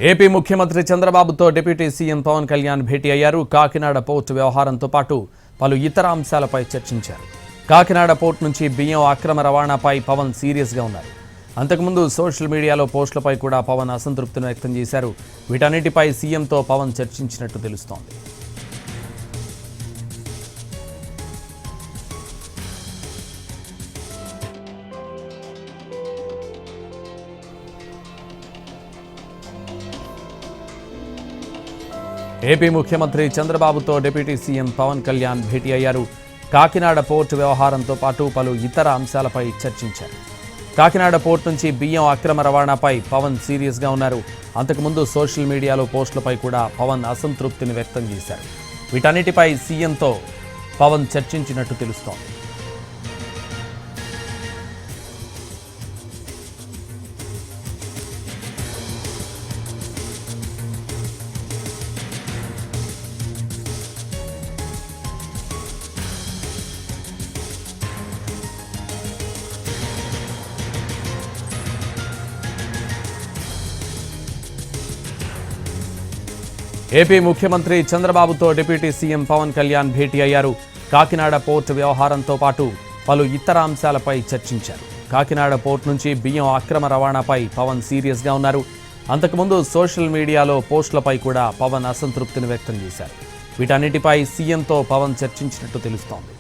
AP ముఖ్యమంత్రి చంద్రబాబుతో deputy CM Pawan Kalyan భేటీ అయ్యారు. కాకినాడ పోర్టు వ్యవహారంతో పాటు పలు ఇతర అంశాలపై చర్చించారు. కాకినాడ పోర్టు నుంచి బియ్యం అక్రమ రవాణాపై పవన్ సీరియస్గా ఉన్నారు. అంతకుముందు సోషల్ మీడియాలో పోస్టులపై కూడా పవన్ అసంతృప్తిని వ్యక్తం చేశారు. వీటన్నిటిపై సీఎంతో పవన్ చర్చించినట్టు తెలుస్తోంది. ఏపీ ముఖ్యమంత్రి చంద్రబాబుతో డిప్యూటీ సీఎం పవన్ కళ్యాణ్ భేటీ అయ్యారు. కాకినాడ పోర్టు వ్యవహారంతో పాటు పలు ఇతర అంశాలపై చర్చించారు. కాకినాడ పోర్టు నుంచి బియ్యం అక్రమ రవాణాపై పవన్ సీరియస్గా ఉన్నారు. అంతకుముందు సోషల్ మీడియాలో పోస్టులపై కూడా పవన్ అసంతృప్తిని వ్యక్తం చేశారు. వీటన్నిటిపై సీఎంతో పవన్ చర్చించినట్టు తెలుస్తోంది. ఏపీ ముఖ్యమంత్రి చంద్రబాబుతో డిప్యూటీ సీఎం పవన్ కళ్యాణ్ భేటీ అయ్యారు. కాకినాడ పోర్టు వ్యవహారంతో పాటు పలు ఇతర అంశాలపై చర్చించారు. కాకినాడ పోర్టు నుంచి బియ్యం అక్రమ రవాణాపై పవన్ సీరియస్గా ఉన్నారు. అంతకుముందు సోషల్ మీడియాలో పోస్టులపై కూడా పవన్ అసంతృప్తిని వ్యక్తం చేశారు. వీటన్నిటిపై సీఎంతో పవన్ చర్చించినట్టు తెలుస్తోంది.